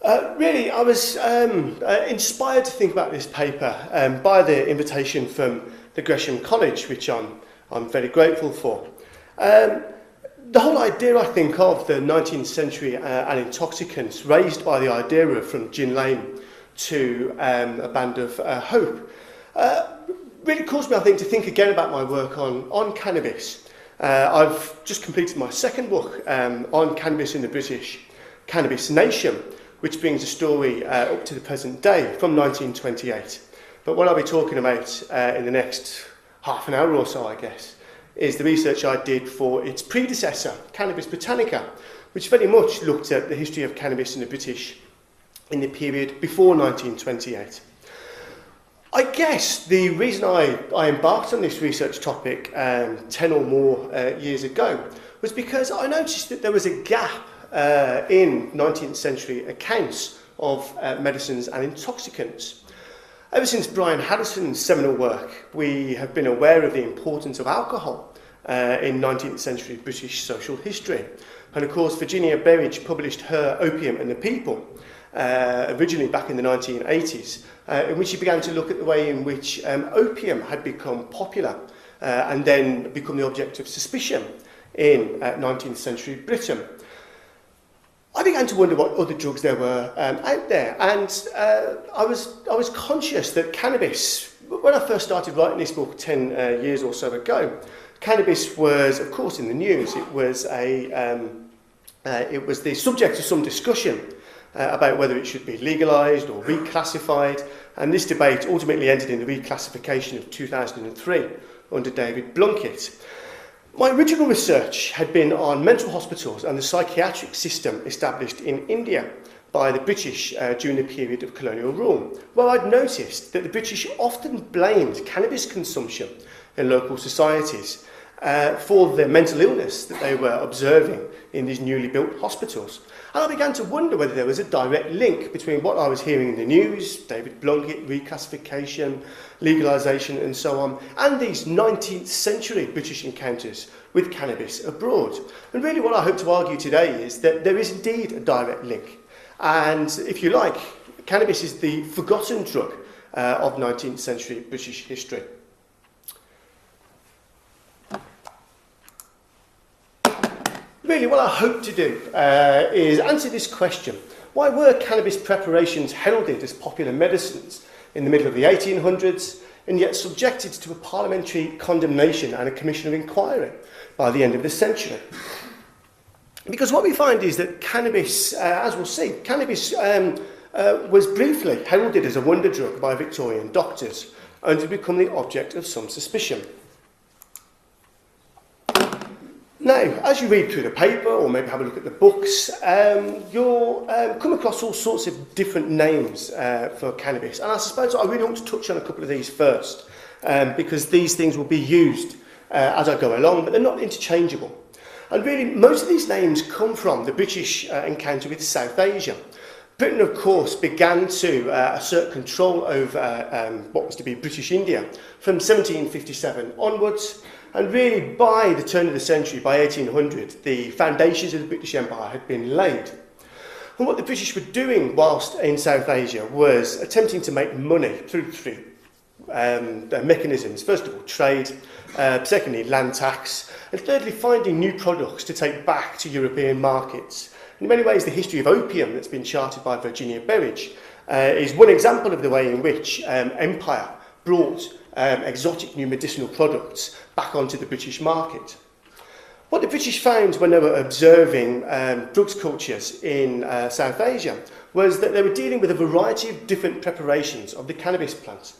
Really, I was inspired to think about this paper by the invitation from the Gresham College, which I'm very grateful for. The whole idea, I think, of the 19th century and intoxicants raised by the idea of from gin lane to a band of hope really caused me, I think, to think again about my work on cannabis. I've just completed my second book on cannabis in the British Cannabis Nation, which brings a story up to the present day from 1928. But what I'll be talking about in the next half an hour or so, I guess, is the research I did for its predecessor, Cannabis Britannica, which very much looked at the history of cannabis in the British in the period before 1928. I guess the reason I embarked on this research topic 10 or more years ago was because I noticed that there was a gap in 19th century accounts of medicines and intoxicants. Ever since Brian Harrison's seminal work, we have been aware of the importance of alcohol in 19th century British social history. And of course, Virginia Berridge published her Opium and the People, originally back in the 1980s, in which she began to look at the way in which opium had become popular and then become the object of suspicion in 19th century Britain. I began to wonder what other drugs there were out there, and I was conscious that cannabis, when I first started writing this book 10 years or so ago, cannabis was, of course, in the news. It was the subject of some discussion about whether it should be legalised or reclassified, and this debate ultimately ended in the reclassification of 2003 under David Blunkett. My original research had been on mental hospitals and the psychiatric system established in India by the British during the period of colonial rule, where I'd noticed that the British often blamed cannabis consumption in local societies for the mental illness that they were observing in these newly built hospitals. And I began to wonder whether there was a direct link between what I was hearing in the news, David Blunkett, reclassification, legalisation and so on, and these 19th century British encounters with cannabis abroad. And really what I hope to argue today is that there is indeed a direct link. And if you like, cannabis is the forgotten drug of 19th century British history. Really, what I hope to do is answer this question. Why were cannabis preparations heralded as popular medicines in the middle of the 1800s and yet subjected to a parliamentary condemnation and a commission of inquiry by the end of the century? Because what we find is that cannabis, as we'll see, cannabis was briefly heralded as a wonder drug by Victorian doctors and to become the object of some suspicion. Now, as you read through the paper, or maybe have a look at the books, you'll come across all sorts of different names for cannabis. And I suppose I really want to touch on a couple of these first, because these things will be used as I go along, but they're not interchangeable. And really, most of these names come from the British encounter with South Asia. Britain, of course, began to assert control over what was to be British India from 1757 onwards. And really, by the turn of the century, by 1800, the foundations of the British Empire had been laid. And what the British were doing whilst in South Asia was attempting to make money through mechanisms. First of all, trade, secondly, land tax, and thirdly, finding new products to take back to European markets. In many ways, the history of opium that's been charted by Virginia Berridge is one example of the way in which empire brought exotic new medicinal products back onto the British market. What the British found when they were observing drugs cultures in South Asia was that they were dealing with a variety of different preparations of the cannabis plant.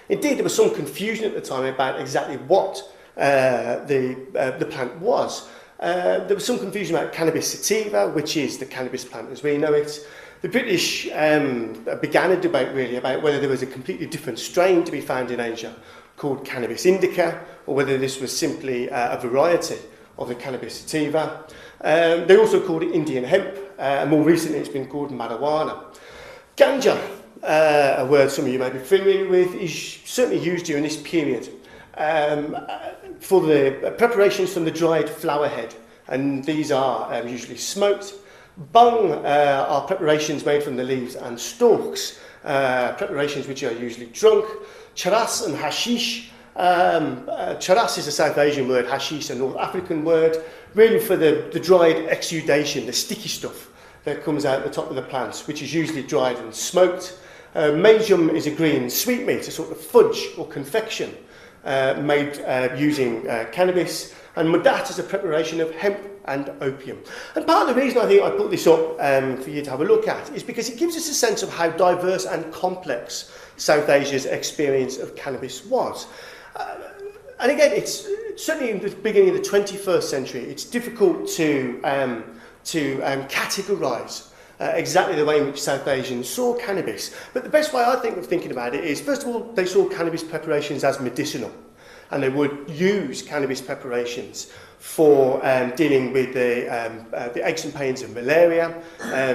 Indeed, there was some confusion at the time about exactly what the plant was. There was some confusion about cannabis sativa, which is the cannabis plant as we know it. The British began a debate really about whether there was a completely different strain to be found in Asia called Cannabis indica, or whether this was simply a variety of the cannabis sativa. They also called it Indian hemp, and more recently it's been called marijuana. Ganja, a word some of you may be familiar with, is certainly used during this period for the preparations from the dried flower head, and these are usually smoked Bhang are preparations made from the leaves and stalks, preparations which are usually drunk. Charas and hashish. Charas is a South Asian word, hashish a North African word, really for the dried exudation, the sticky stuff that comes out the top of the plants, which is usually dried and smoked. Majum is a green sweetmeat, a sort of fudge or confection made using cannabis. And mudat is a preparation of hemp and opium. And part of the reason I think I put this up for you to have a look at is because it gives us a sense of how diverse and complex South Asia's experience of cannabis was. And again, it's certainly in the beginning of the 21st century, it's difficult to categorise exactly the way in which South Asians saw cannabis. But the best way I think of thinking about it is, first of all, they saw cannabis preparations as medicinal. And they would use cannabis preparations for dealing with the aches and pains of malaria.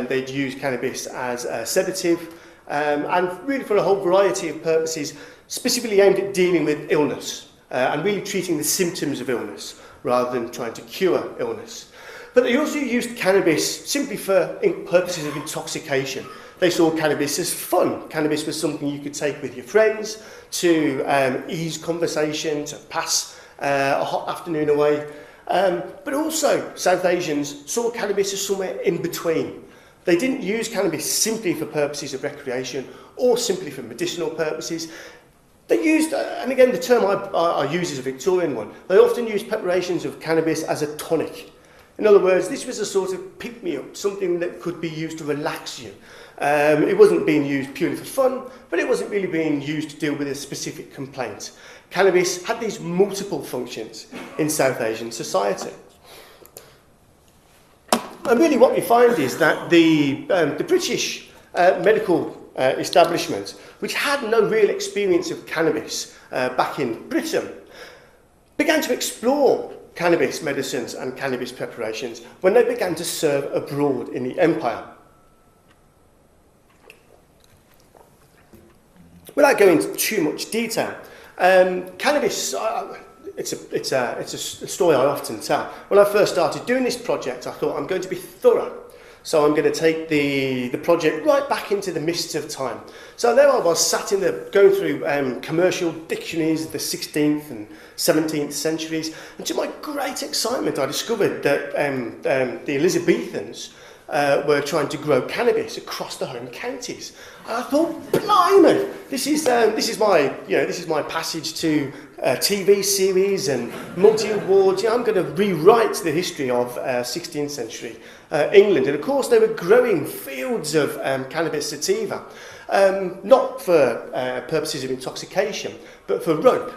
They'd use cannabis as a sedative, and really for a whole variety of purposes, specifically aimed at dealing with illness and really treating the symptoms of illness rather than trying to cure illness. But they also used cannabis simply for purposes of intoxication. They saw cannabis as fun. Cannabis was something you could take with your friends to ease conversation, to pass a hot afternoon away. But also, South Asians saw cannabis as somewhere in between. They didn't use cannabis simply for purposes of recreation or simply for medicinal purposes. They used, and again the term I use is a Victorian one, they often used preparations of cannabis as a tonic. In other words, this was a sort of pick-me-up, something that could be used to relax you. It wasn't being used purely for fun, but it wasn't really being used to deal with a specific complaint. Cannabis had these multiple functions in South Asian society. And really what we find is that the British medical establishment, which had no real experience of cannabis back in Britain, began to explore cannabis medicines and cannabis preparations when they began to serve abroad in the empire. Without going into too much detail, cannabis, it's a story I often tell. When I first started doing this project, I thought I'm going to be thorough. So I'm going to take the project right back into the mists of time. So there I was, sat in going through commercial dictionaries of the 16th and 17th centuries. And to my great excitement, I discovered that the Elizabethans were trying to grow cannabis across the home counties. And I thought, blimey, this is my passage to TV series and multi-awards. I'm going to rewrite the history of 16th century England. And of course, they were growing fields of cannabis sativa, not for purposes of intoxication, but for rope.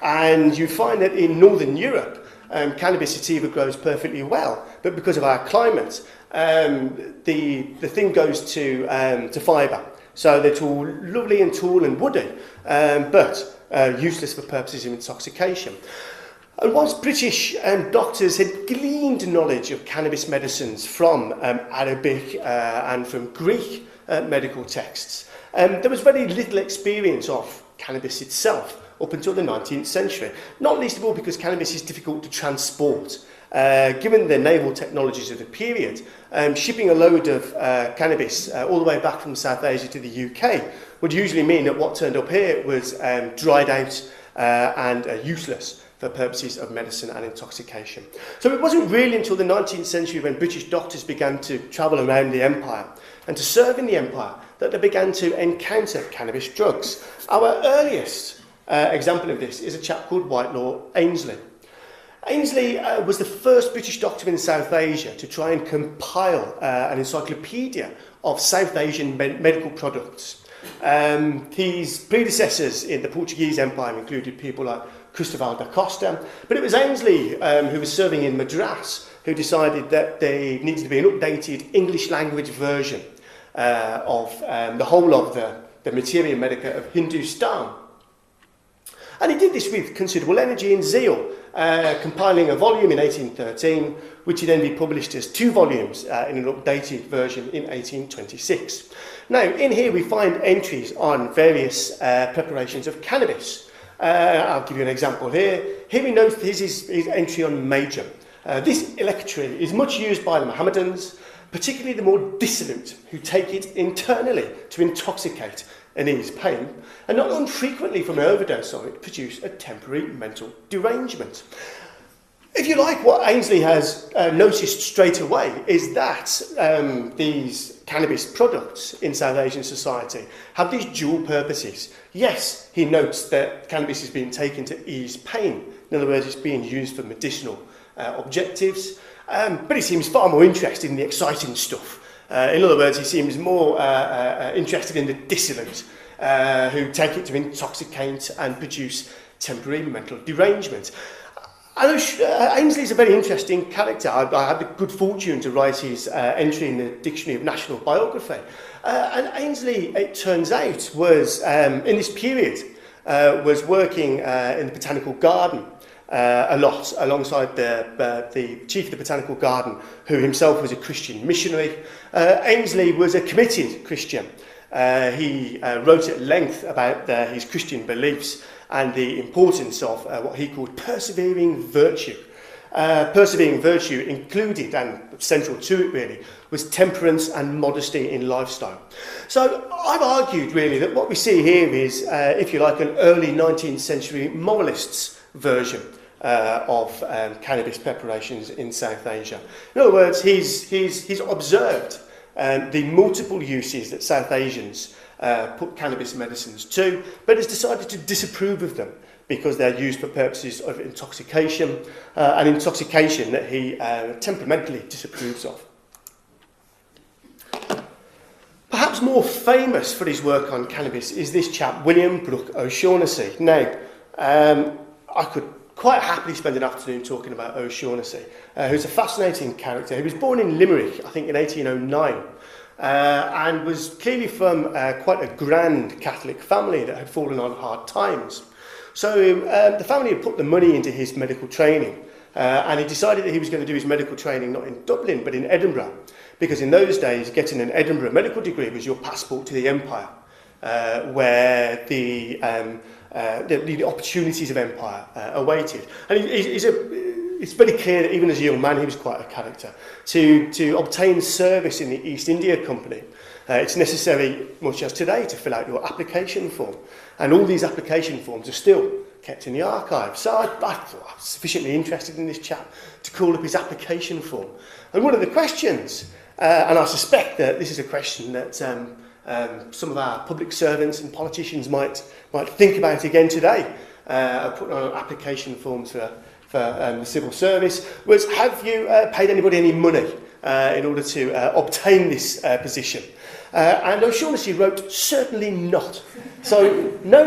And you find that in Northern Europe, cannabis sativa grows perfectly well, but because of our climate, the thing goes to fibre. So they're all lovely and tall and woody, but useless for purposes of intoxication. And whilst British doctors had gleaned knowledge of cannabis medicines from Arabic and from Greek medical texts, there was very little experience of cannabis itself up until the 19th century. Not least of all because cannabis is difficult to transport. Given the naval technologies of the period, shipping a load of cannabis all the way back from South Asia to the UK would usually mean that what turned up here was dried out and useless for purposes of medicine and intoxication. So it wasn't really until the 19th century when British doctors began to travel around the empire and to serve in the empire that they began to encounter cannabis drugs. Our earliest example of this is a chap called Whitelaw Ainsley. Ainsley was the first British doctor in South Asia to try and compile an encyclopedia of South Asian medical products. His predecessors in the Portuguese Empire included people like Cristobal da Costa, but it was Ainsley, who was serving in Madras, who decided that there needed to be an updated English language version of the whole of the Materia Medica of Hindustan. And he did this with considerable energy and zeal, compiling a volume in 1813, which would then be published as 2 volumes in an updated version in 1826. Now, in here we find entries on various preparations of cannabis. I'll give you an example here. Here we note his entry on Majum. This electrine is much used by the Mohammedans. particularly the more dissolute, who take it internally to intoxicate and ease pain, and not unfrequently from an overdose of it produce a temporary mental derangement. If you like, what Ainsley has noticed straight away is that these cannabis products in South Asian society have these dual purposes. Yes, he notes that cannabis is being taken to ease pain. In other words, it's being used for medicinal objectives. But he seems far more interested in the exciting stuff. In other words, he seems more interested in the dissolute, who take it to intoxicate and produce temporary mental derangement. Ainsley is a very interesting character. I had the good fortune to write his entry in the Dictionary of National Biography. And Ainsley, it turns out, was, in this period, was working in the Botanical Garden a lot, alongside the chief of the Botanical Garden, who himself was a Christian missionary. Ainsley was a committed Christian. He wrote at length about his Christian beliefs and the importance of what he called persevering virtue. Persevering virtue included, and central to it really, was temperance and modesty in lifestyle. So I've argued really that what we see here is, if you like, an early 19th century moralist's version of cannabis preparations in South Asia. In other words, he's observed the multiple uses that South Asians put cannabis medicines to, but has decided to disapprove of them because they're used for purposes of intoxication, an intoxication that he temperamentally disapproves of. Perhaps more famous for his work on cannabis is this chap, William Brooke O'Shaughnessy. Now, I could quite happily spend an afternoon talking about O'Shaughnessy, who's a fascinating character. He was born in Limerick, I think in 1809, and was clearly from quite a grand Catholic family that had fallen on hard times. So the family had put the money into his medical training, and he decided that he was going to do his medical training not in Dublin but in Edinburgh, because in those days getting an Edinburgh medical degree was your passport to the empire, where the opportunities of empire awaited. And it's very clear that even as a young man he was quite a character. To obtain service in the East India Company, it's necessary, much as today, to fill out your application form. And all these application forms are still kept in the archive. So I thought I was sufficiently interested in this chap to call up his application form. And one of the questions, and I suspect that this is a question that some of our public servants and politicians might think about again today, putting on application forms for the civil service, was, have you paid anybody any money in order to obtain this position? And O'Shaughnessy wrote, certainly not. So, no,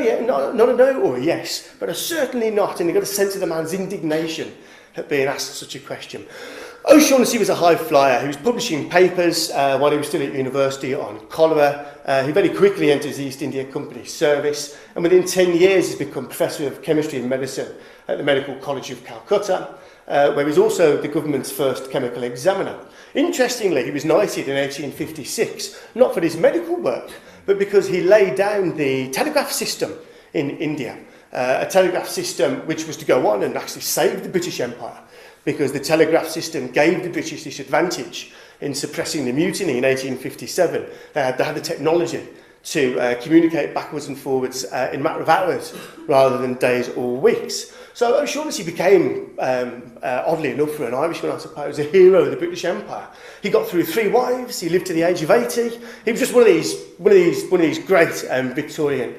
not a no or a yes, but a certainly not. And you got a sense of the man's indignation at being asked such a question. O'Shaughnessy was a high flyer. He was publishing papers while he was still at university on cholera. He very quickly enters the East India Company's service, and within 10 years he's become Professor of Chemistry and Medicine at the Medical College of Calcutta, where he's also the government's first chemical examiner. Interestingly, he was knighted in 1856, not for his medical work, but because he laid down the telegraph system in India, a telegraph system which was to go on and actually save the British Empire, because the telegraph system gave the British this advantage in suppressing the mutiny in 1857. They had the technology to communicate backwards and forwards in a matter of hours rather than days or weeks. So O'Shaughnessy became, oddly enough for an Irishman, I suppose, a hero of the British Empire. He got through 3 wives. He lived to the age of 80. He was just one of these great Victorian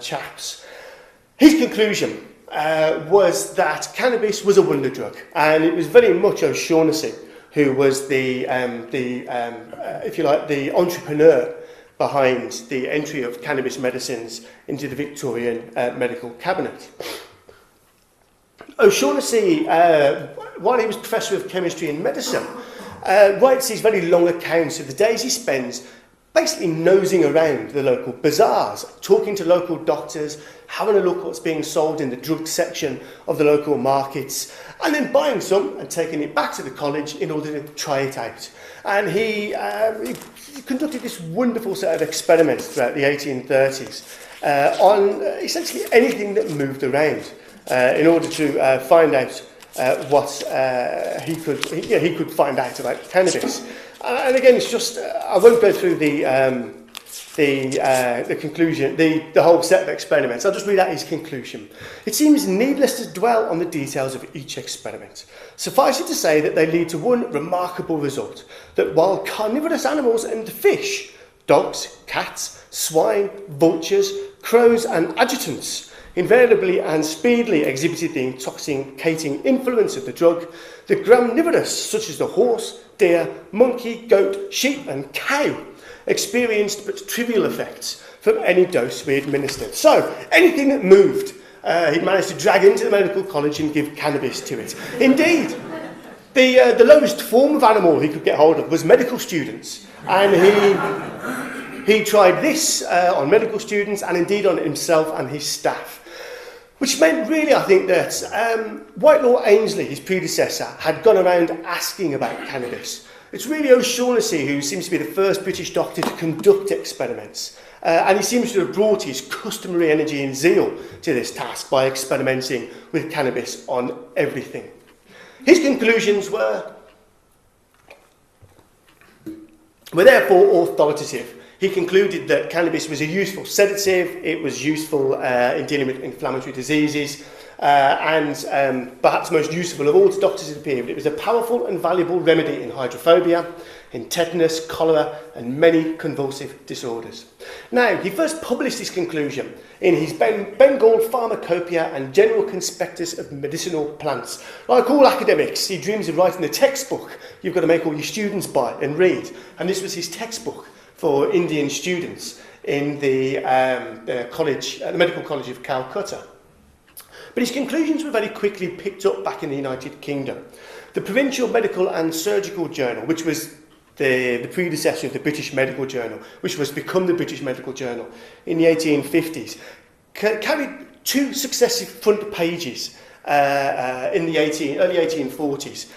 chaps. His conclusion was that cannabis was a wonder drug, and it was very much O'Shaughnessy who was the if you like, the entrepreneur behind the entry of cannabis medicines into the Victorian medical cabinet. O'Shaughnessy, while he was Professor of Chemistry and Medicine, writes these very long accounts of the days he spends basically nosing around the local bazaars, talking to local doctors, having a look at what's being sold in the drug section of the local markets, and then buying some and taking it back to the college in order to try it out. And he conducted this wonderful set of experiments throughout the 1830s on essentially anything that moved around in order to find out what he could find out about cannabis. And again, it's just I won't go through the conclusion, the whole set of experiments. I'll just read out his conclusion. It seems needless to dwell on the details of each experiment. Suffice it to say that they lead to one remarkable result, that while carnivorous animals and fish, dogs, cats, swine, vultures, crows and adjutants, invariably and speedily exhibited the intoxicating influence of the drug, the graminivorous, such as the horse, deer, monkey, goat, sheep and cow, experienced but trivial effects from any dose we administered. So, anything that moved, he'd managed to drag into the medical college and give cannabis to it. Indeed, the lowest form of animal he could get hold of was medical students, and he tried this on medical students and indeed on himself and his staff. Which meant really, I think, that Whitelaw Ainsley, his predecessor, had gone around asking about cannabis. It's really O'Shaughnessy who seems to be the first British doctor to conduct experiments. And he seems to have brought his customary energy and zeal to this task by experimenting with cannabis on everything. His conclusions were therefore authoritative. He concluded that cannabis was a useful sedative, it was useful in dealing with inflammatory diseases, and perhaps most useful of all to doctors of the period, it was a powerful and valuable remedy in hydrophobia, in tetanus, cholera, and many convulsive disorders. Now, he first published his conclusion in his Bengal Pharmacopoeia and General Conspectus of Medicinal Plants. Like all academics, he dreams of writing a textbook you've got to make all your students buy and read, and this was his textbook for Indian students in the Medical College of Calcutta. But his conclusions were very quickly picked up back in the United Kingdom. The Provincial Medical and Surgical Journal, which was the predecessor of the British Medical Journal, which was become the British Medical Journal in the 1850s, carried two successive front pages in the early 1840s,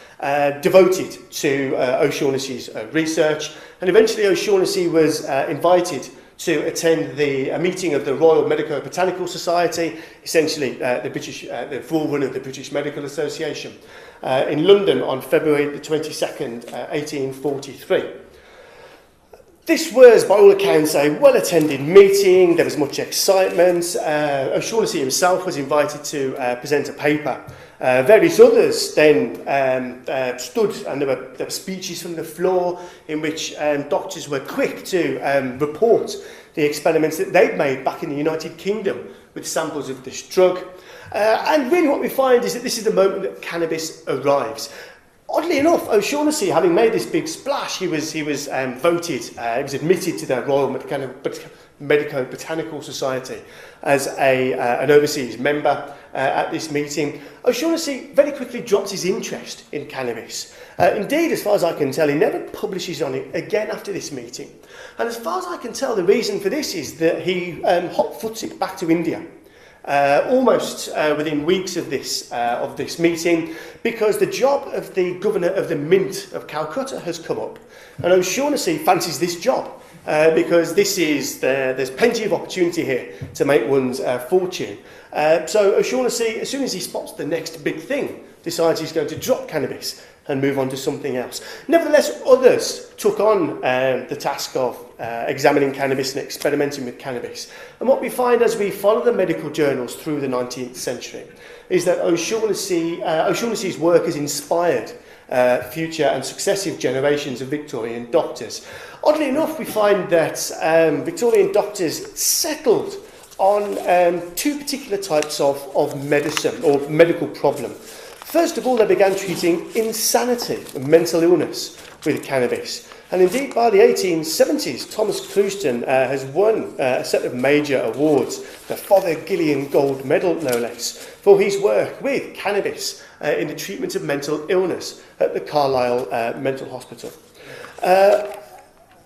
devoted to O'Shaughnessy's research, and eventually O'Shaughnessy was invited to attend a meeting of the Royal Medico-Botanical Society, essentially the forerunner of the British Medical Association, in London on February the 22nd, 1843. This was, by all accounts, a well-attended meeting. There was much excitement. O'Shaughnessy himself was invited to present a paper. Various others then stood, and there were speeches from the floor in which doctors were quick to report the experiments that they'd made back in the United Kingdom with samples of this drug. And really what we find is that this is the moment that cannabis arrives. Oddly enough, O'Shaughnessy, having made this big splash, he was admitted to the Royal Medico-Botanical Society as an overseas member at this meeting. O'Shaughnessy very quickly dropped his interest in cannabis. Indeed, as far as I can tell, he never publishes on it again after this meeting. And as far as I can tell, the reason for this is that he hot-footed back to India. Almost within weeks of this meeting, because the job of the governor of the Mint of Calcutta has come up, and O'Shaughnessy fancies this job because there's plenty of opportunity here to make one's fortune. So O'Shaughnessy, as soon as he spots the next big thing, decides he's going to drop cannabis and move on to something else. Nevertheless, others took on the task of examining cannabis and experimenting with cannabis. And what we find as we follow the medical journals through the 19th century is that O'Shaughnessy's work has inspired future and successive generations of Victorian doctors. Oddly enough, we find that Victorian doctors settled on two particular types of medicine or medical problem. First of all, they began treating insanity and mental illness with cannabis. And indeed, by the 1870s, Thomas Clouston has won a set of major awards, the Fothergillian Gold Medal, no less, for his work with cannabis in the treatment of mental illness at the Carlisle Mental Hospital.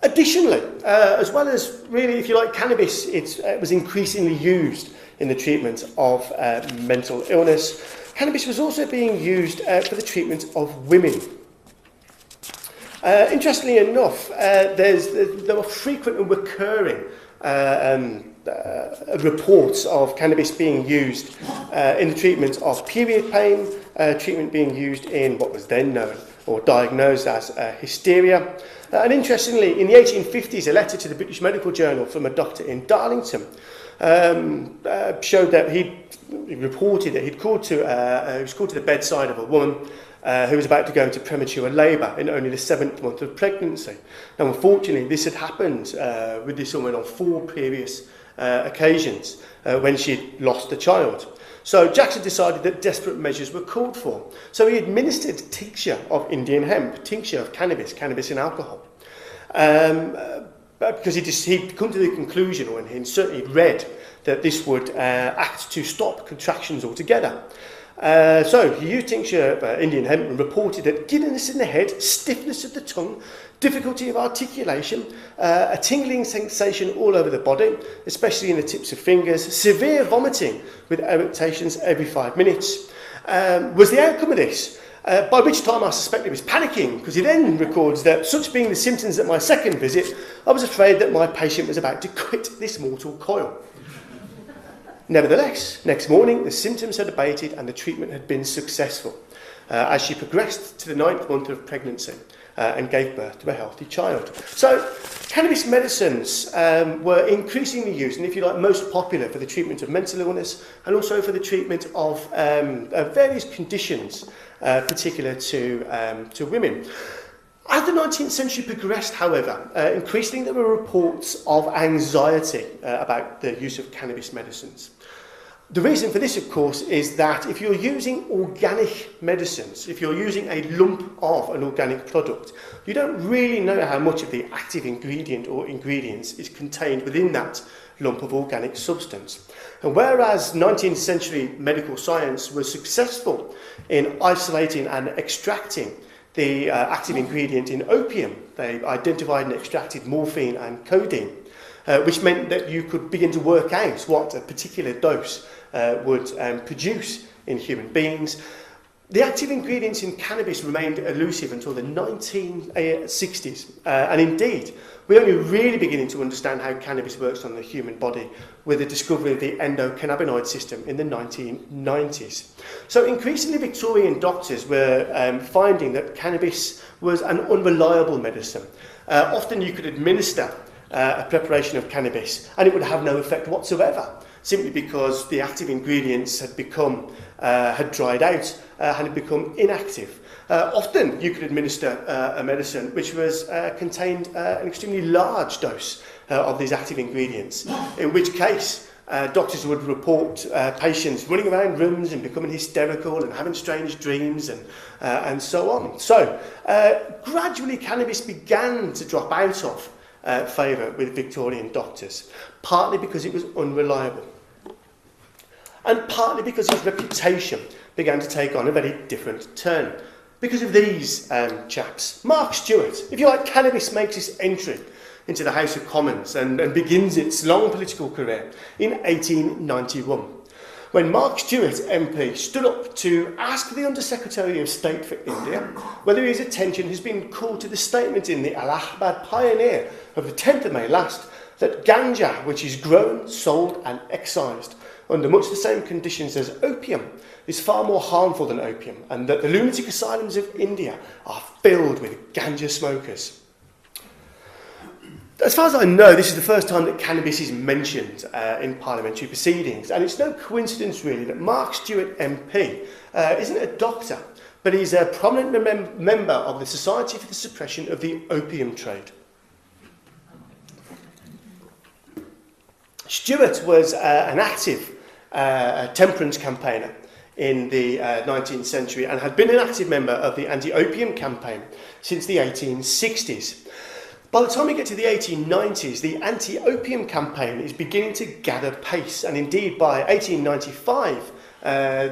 Additionally, as well as really, if you like, cannabis, it was increasingly used in the treatment of mental illness. Cannabis was also being used for the treatment of women. Interestingly enough, there were frequent and recurring reports of cannabis being used in the treatment of period pain, treatment being used in what was then known or diagnosed as hysteria. And interestingly, in the 1850s, a letter to the British Medical Journal from a doctor in Darlington showed that he reported that he was called to the bedside of a woman who was about to go into premature labour in only the 7th month of pregnancy. Now, unfortunately, this had happened with this woman on 4 previous occasions when she'd lost a child. So Jackson decided that desperate measures were called for. So he administered tincture of Indian hemp, tincture of cannabis and alcohol. Because he'd come to the conclusion, or he certainly read, that this would act to stop contractions altogether. So he used tincture of Indian hemp and reported that giddiness in the head, stiffness of the tongue, difficulty of articulation, a tingling sensation all over the body, especially in the tips of fingers, severe vomiting with eructations every 5 minutes, was the outcome of this. By which time I suspect he was panicking, because he then records that, such being the symptoms at my second visit, I was afraid that my patient was about to quit this mortal coil. Nevertheless, next morning, the symptoms had abated and the treatment had been successful as she progressed to the 9th month of pregnancy and gave birth to a healthy child. So, cannabis medicines were increasingly used, and if you like, most popular for the treatment of mental illness and also for the treatment of various conditions particular to women. As the 19th century progressed, however, increasingly there were reports of anxiety about the use of cannabis medicines. The reason for this, of course, is that if you're using organic medicines, if you're using a lump of an organic product, you don't really know how much of the active ingredient or ingredients is contained within that lump of organic substance. And whereas 19th century medical science was successful in isolating and extracting the active ingredient in opium, they identified and extracted morphine and codeine, which meant that you could begin to work out what a particular dose would produce in human beings. The active ingredients in cannabis remained elusive until the 1960s, and indeed, we're only really beginning to understand how cannabis works on the human body with the discovery of the endocannabinoid system in the 1990s. So increasingly Victorian doctors were finding that cannabis was an unreliable medicine. Often you could administer a preparation of cannabis and it would have no effect whatsoever, simply because the active ingredients had dried out, had become inactive. Often you could administer a medicine which contained an extremely large dose of these active ingredients, in which case doctors would report patients running around rooms and becoming hysterical and having strange dreams and so on. So gradually cannabis began to drop out of favour with Victorian doctors, partly because it was unreliable, and partly because its reputation began to take on a very different turn. Because of these chaps. Mark Stewart, if you like, cannabis makes its entry into the House of Commons and begins its long political career in 1891, when Mark Stewart MP stood up to ask the Under-Secretary of State for India whether his attention has been called to the statement in the Allahabad Pioneer of the 10th of May last that ganja, which is grown, sold and excised under much the same conditions as opium, is far more harmful than opium, and that the lunatic asylums of India are filled with ganja smokers. As far as I know, this is the first time that cannabis is mentioned in parliamentary proceedings, and it's no coincidence really that Mark Stewart MP isn't a doctor, but he's a prominent member of the Society for the Suppression of the Opium Trade. Stewart was an active temperance campaigner in the 19th century and had been an active member of the anti-opium campaign since the 1860s. By the time we get to the 1890s, the anti-opium campaign is beginning to gather pace, and indeed by 1895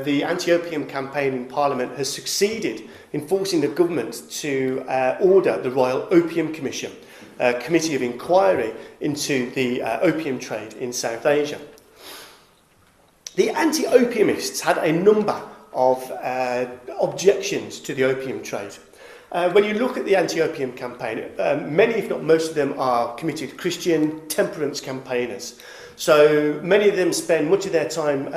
the anti-opium campaign in Parliament has succeeded in forcing the government to order the Royal Opium Commission, a committee of inquiry into the opium trade in South Asia. The anti-opiumists had a number of objections to the opium trade. When you look at the anti-opium campaign, many, if not most of them, are committed Christian temperance campaigners. So many of them spend much of their time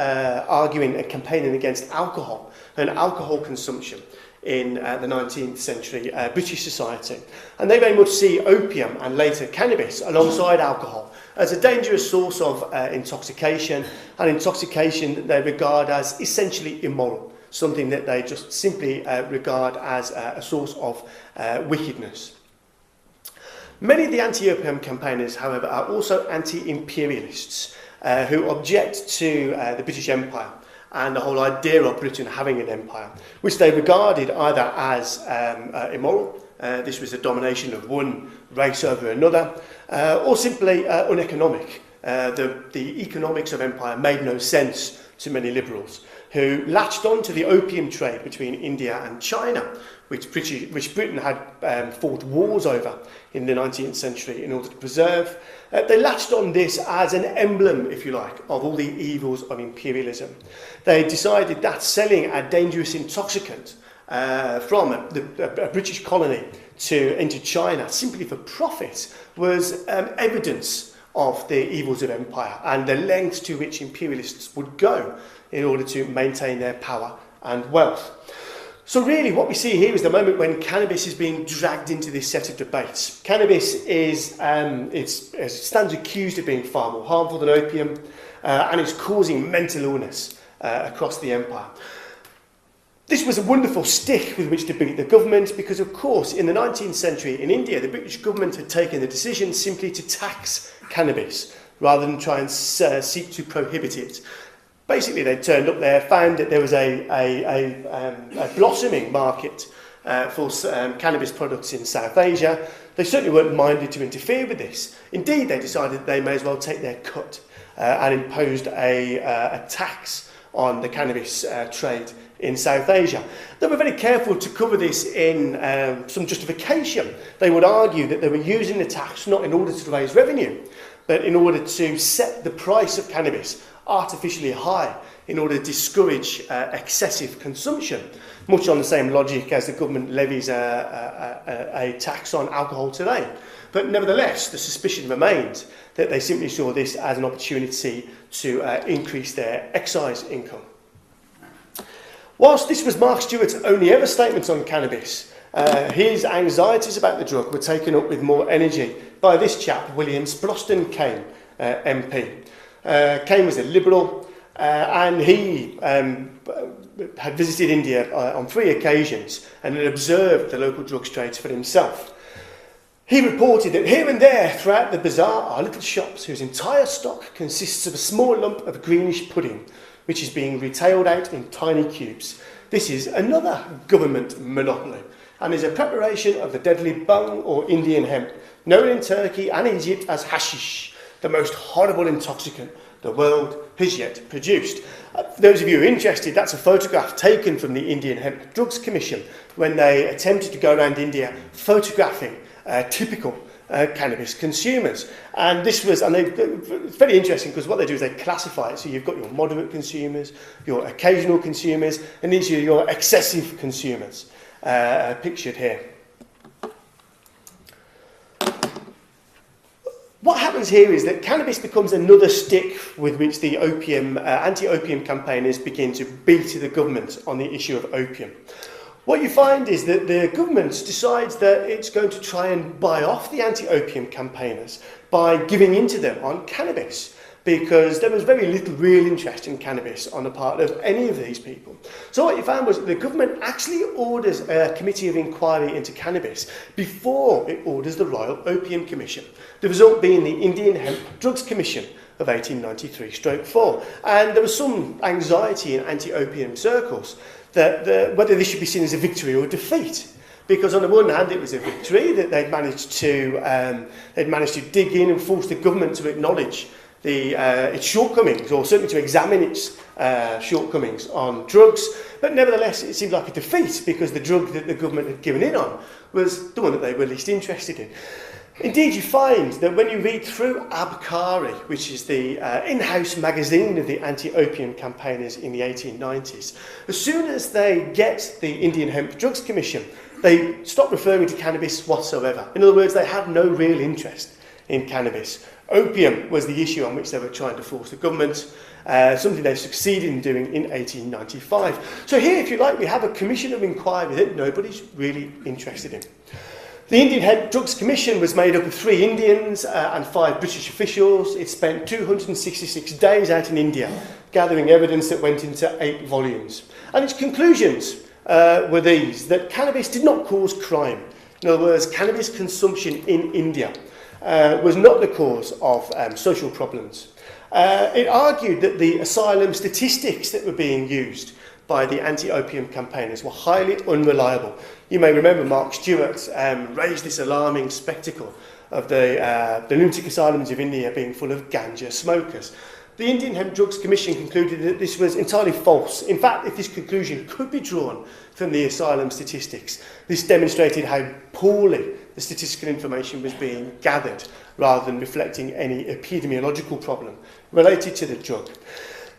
arguing and campaigning against alcohol and alcohol consumption in the 19th century British society. And they very much see opium and later cannabis alongside alcohol as a dangerous source of intoxication, and intoxication that they regard as essentially immoral, something that they just simply regard as a source of wickedness. Many of the anti-opium campaigners, however, are also anti-imperialists who object to the British Empire and the whole idea of Britain having an empire, which they regarded either as immoral, this was the domination of one race over another, or simply uneconomic. The economics of empire made no sense to many liberals, who latched on to the opium trade between India and China, which Britain had fought wars over in the 19th century in order to preserve. They latched on this as an emblem, if you like, of all the evils of imperialism. They decided that selling a dangerous intoxicant from a British colony into China simply for profit was evidence of the evils of empire and the lengths to which imperialists would go in order to maintain their power and wealth. So really what we see here is the moment when cannabis is being dragged into this set of debates. Cannabis is it stands accused of being far more harmful than opium, and it's causing mental illness across the empire. This was a wonderful stick with which to beat the government because, of course, in the 19th century in India, the British government had taken the decision simply to tax cannabis rather than try and seek to prohibit it. Basically, they turned up there, found that there was a blossoming market for cannabis products in South Asia. They certainly weren't minded to interfere with this. Indeed, they decided that they may as well take their cut and imposed a tax on the cannabis trade in South Asia. They were very careful to cover this in some justification. They would argue that they were using the tax not in order to raise revenue, but in order to set the price of cannabis artificially high in order to discourage excessive consumption, much on the same logic as the government levies a tax on alcohol today. But nevertheless, the suspicion remained that they simply saw this as an opportunity to increase their excise income. Whilst this was Mark Stewart's only ever statement on cannabis, his anxieties about the drug were taken up with more energy by this chap, William Sproston Kane, MP. Kane was a Liberal, and he had visited India on 3 occasions and had observed the local drugs trades for himself. He reported that here and there throughout the bazaar are little shops whose entire stock consists of a small lump of greenish pudding, which is being retailed out in tiny cubes. This is another government monopoly and is a preparation of the deadly bung or Indian hemp, known in Turkey and Egypt as hashish, the most horrible intoxicant the world has yet produced. For those of you who are interested, that's a photograph taken from the Indian Hemp Drugs Commission when they attempted to go around India photographing typical cannabis consumers. And this was, it's very interesting because what they do is they classify it. So you've got your moderate consumers, your occasional consumers, and these are your excessive consumers, pictured here. What happens here is that cannabis becomes another stick with which the anti-opium campaigners begin to beat the government on the issue of opium. What you find is that the government decides that it's going to try and buy off the anti-opium campaigners by giving in to them on cannabis, because there was very little real interest in cannabis on the part of any of these people. So what you found was that the government actually orders a committee of inquiry into cannabis before it orders the Royal Opium Commission, the result being the Indian Hemp Drugs Commission of 1893/4. And there was some anxiety in anti-opium circles that whether this should be seen as a victory or a defeat. Because on the one hand, it was a victory that they'd managed to dig in and force the government to acknowledge its shortcomings, or certainly to examine its shortcomings on drugs. But nevertheless, it seemed like a defeat because the drug that the government had given in on was the one that they were least interested in. Indeed, you find that when you read through Abkari, which is the in-house magazine of the anti-opium campaigners in the 1890s, as soon as they get the Indian Hemp Drugs Commission, they stop referring to cannabis whatsoever. In other words, they have no real interest in cannabis. Opium was the issue on which they were trying to force the government, something they succeeded in doing in 1895. So here, if you like, we have a commission of inquiry that nobody's really interested in. The Indian Hemp Drugs Commission was made up of 3 Indians and 5 British officials. It spent 266 days out in India, gathering evidence that went into 8 volumes. And its conclusions were these: that cannabis did not cause crime. In other words, cannabis consumption in India was not the cause of social problems. It argued that the asylum statistics that were being used by the anti-opium campaigners were highly unreliable. You may remember Mark Stewart raised this alarming spectacle of the lunatic asylums of India being full of ganja smokers. The Indian Hemp Drugs Commission concluded that this was entirely false. In fact, if this conclusion could be drawn from the asylum statistics, this demonstrated how poorly the statistical information was being gathered rather than reflecting any epidemiological problem related to the drug.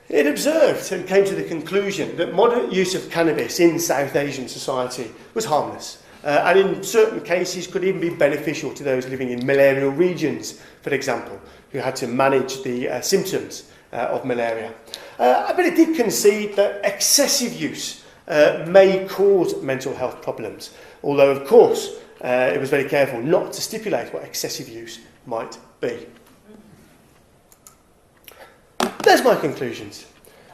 It observed and came to the conclusion that moderate use of cannabis in South Asian society was harmless, and in certain cases could even be beneficial to those living in malarial regions, for example, who had to manage the symptoms of malaria. But it did concede that excessive use may cause mental health problems, although of course it was very careful not to stipulate what excessive use might be. There's my conclusions.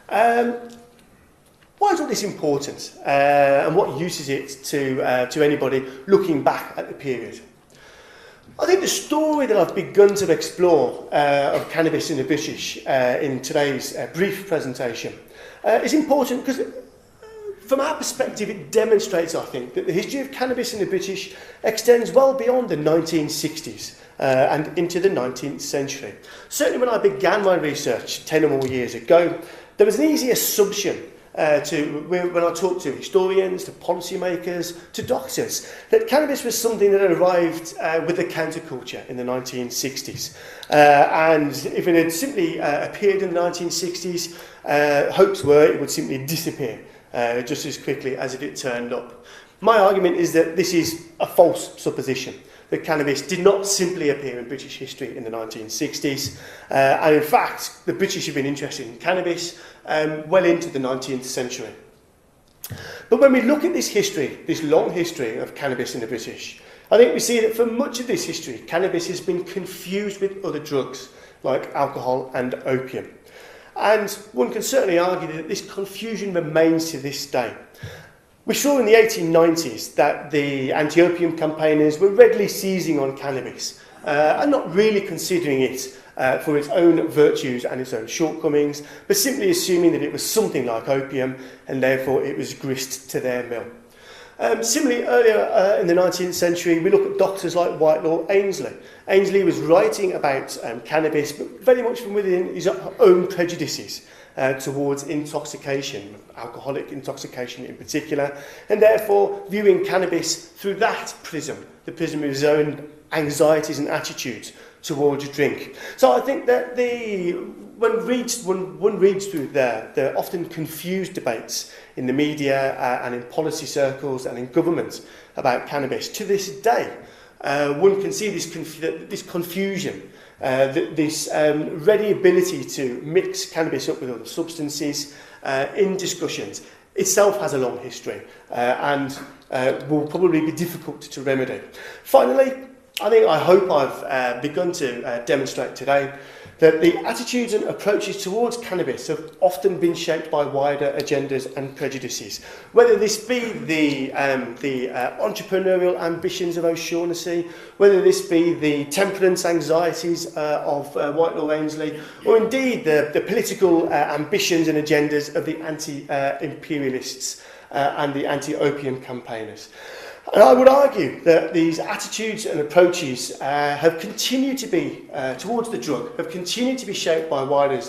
Why is all this important, and what use is it to anybody looking back at the period? I think the story that I've begun to explore of cannabis in the British in today's brief presentation is important because from our perspective it demonstrates, I think, that the history of cannabis in the British extends well beyond the 1960s and into the 19th century. Certainly when I began my research 10 or more years ago, there was an easy assumption when I talked to historians, to policymakers, to doctors, that cannabis was something that arrived with the counterculture in the 1960s. And if it had simply appeared in the 1960s, hopes were it would simply disappear just as quickly as it turned up. My argument is that this is a false supposition, that cannabis did not simply appear in British history in the 1960s. And in fact, the British have been interested in cannabis well into the 19th century. But when we look at this history, this long history of cannabis in the British, I think we see that for much of this history, cannabis has been confused with other drugs like alcohol and opium. And one can certainly argue that this confusion remains to this day. We saw in the 1890s that the anti-opium campaigners were readily seizing on cannabis and not really considering it for its own virtues and its own shortcomings, but simply assuming that it was something like opium and therefore it was grist to their mill. Similarly, earlier in the 19th century, we look at doctors like Whitelaw Ainsley. Ainsley was writing about cannabis, but very much from within his own prejudices towards intoxication, alcoholic intoxication in particular, and therefore viewing cannabis through that prism, the prism of his own anxieties and attitudes towards drink. So I think that one reads through the often confused debates in the media and in policy circles and in government about cannabis. To this day, one can see this confusion, this ready ability to mix cannabis up with other substances in discussions. Itself has a long history and will probably be difficult to remedy. Finally, I hope I've begun to demonstrate today that the attitudes and approaches towards cannabis have often been shaped by wider agendas and prejudices. Whether this be the entrepreneurial ambitions of O'Shaughnessy, whether this be the temperance anxieties of Whitelaw Ainsley, or indeed the political ambitions and agendas of the anti-imperialists and the anti-opium campaigners. And I would argue that these attitudes and approaches have continued to be, towards the drug, have continued to be shaped by wider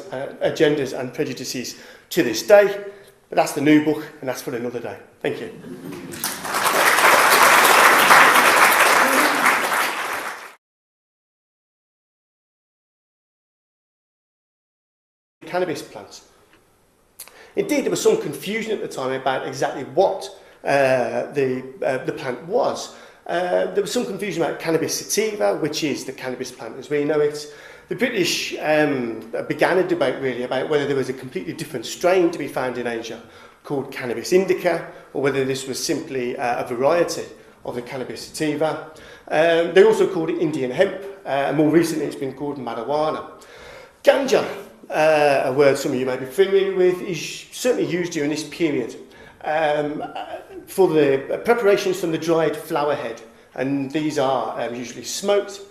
agendas and prejudices to this day. But that's the new book, and that's for another day. Thank you. Cannabis plants. Indeed, there was some confusion at the time about exactly what the plant was. There was some confusion about cannabis sativa, which is the cannabis plant as we know it. The British began a debate really about whether there was a completely different strain to be found in Asia called Cannabis indica, or whether this was simply a variety of the Cannabis sativa. They also called it Indian hemp, and more recently it's been called marijuana. Ganja, a word some of you may be familiar with, is certainly used during this period for the preparations from the dried flower head, and these are usually smoked.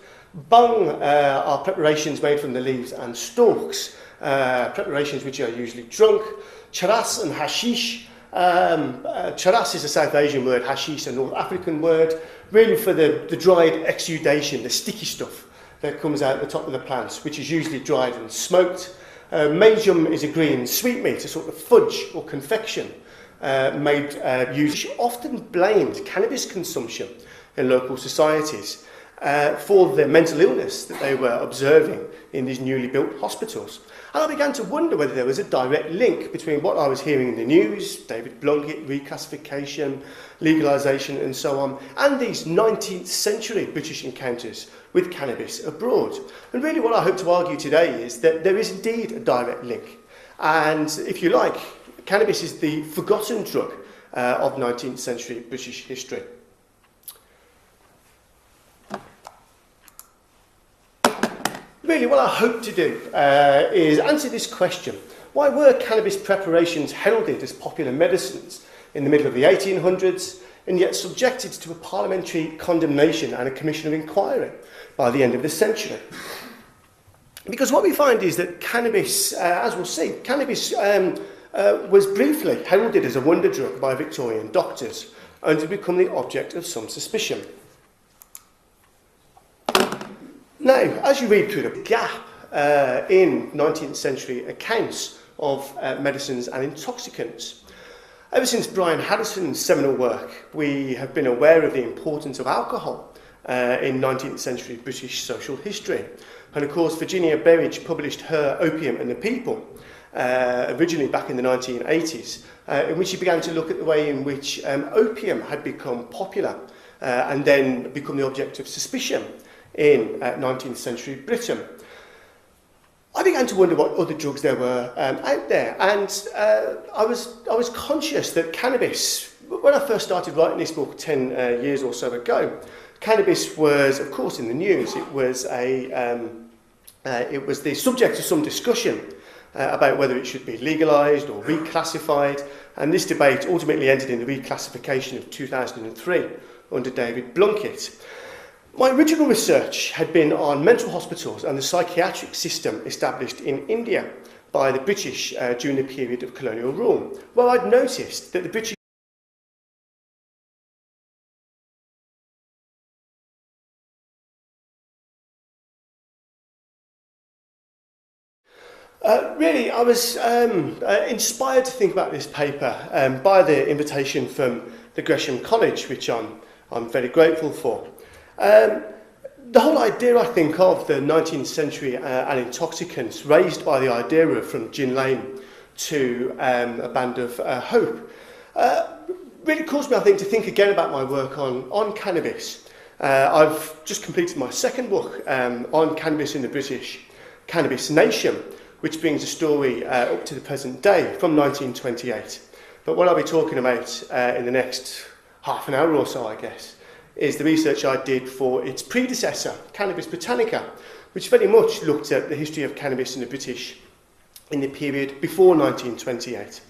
Bung are preparations made from the leaves and stalks, preparations which are usually drunk. Charas and hashish. Charas is a South Asian word, hashish a North African word, really for the dried exudation, the sticky stuff that comes out the top of the plants, which is usually dried and smoked. Majum is a green sweetmeat, a sort of fudge or confection made often blamed cannabis consumption in local societies for the mental illness that they were observing in these newly built hospitals. And I began to wonder whether there was a direct link between what I was hearing in the news, David Blunkett, reclassification, legalisation and so on, and these 19th century British encounters with cannabis abroad. And really what I hope to argue today is that there is indeed a direct link. And if you like, cannabis is the forgotten drug of 19th century British history. Really, what I hope to do is answer this question. Why were cannabis preparations heralded as popular medicines in the middle of the 1800s and yet subjected to a parliamentary condemnation and a commission of inquiry by the end of the century? Because what we find is that cannabis, as we'll see, cannabis was briefly heralded as a wonder drug by Victorian doctors and to become the object of some suspicion. Now, as you read through the gap in 19th century accounts of medicines and intoxicants, ever since Brian Harrison's seminal work, we have been aware of the importance of alcohol in 19th century British social history. And of course, Virginia Berridge published her Opium and the People, originally back in the 1980s, in which she began to look at the way in which opium had become popular and then become the object of suspicion in 19th century Britain. I began to wonder what other drugs there were out there, and I was conscious that cannabis, when I first started writing this book 10 years or so ago, cannabis was, of course, in the news. It was the subject of some discussion about whether it should be legalised or reclassified, and this debate ultimately ended in the reclassification of 2003 under David Blunkett. My original research had been on mental hospitals and the psychiatric system established in India by the British during the period of colonial rule, where I'd noticed that the British really, I was inspired to think about this paper by the invitation from the Gresham College, which I'm very grateful for. The whole idea, I think, of the 19th century and intoxicants raised by the idea of from gin lane to a band of hope really caused me, I think, to think again about my work on cannabis. I've just completed my second book on cannabis in the British Cannabis Nation, which brings a story up to the present day from 1928. But what I'll be talking about in the next half an hour or so, I guess, is the research I did for its predecessor, Cannabis Britannica, which very much looked at the history of cannabis in the British in the period before 1928.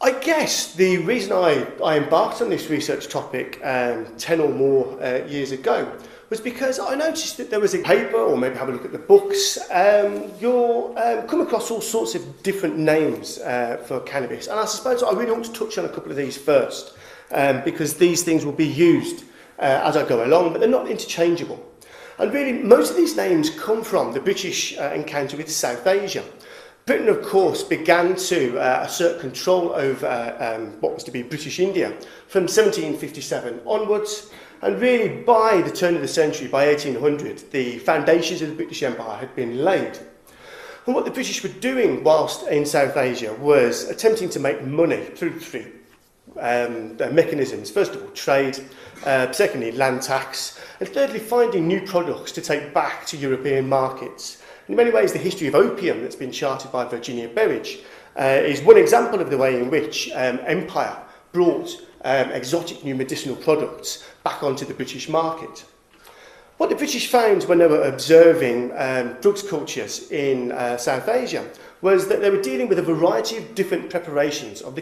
I guess the reason I embarked on this research topic 10 or more years ago was because I noticed that there was a paper, or maybe have a look at the books, you'll come across all sorts of different names for cannabis. And I suppose I really want to touch on a couple of these first, because these things will be used as I go along, but they're not interchangeable. And really, most of these names come from the British encounter with South Asia. Britain, of course, began to assert control over what was to be British India from 1757 onwards. And really, by the turn of the century, by 1800, the foundations of the British Empire had been laid. And what the British were doing whilst in South Asia was attempting to make money through mechanisms. First of all, trade, secondly, land tax, and thirdly, finding new products to take back to European markets. In many ways, the history of opium that's been charted by Virginia Berridge is one example of the way in which empire brought exotic new medicinal products back onto the British market. What the British found when they were observing drugs cultures in South Asia was that they were dealing with a variety of different preparations of the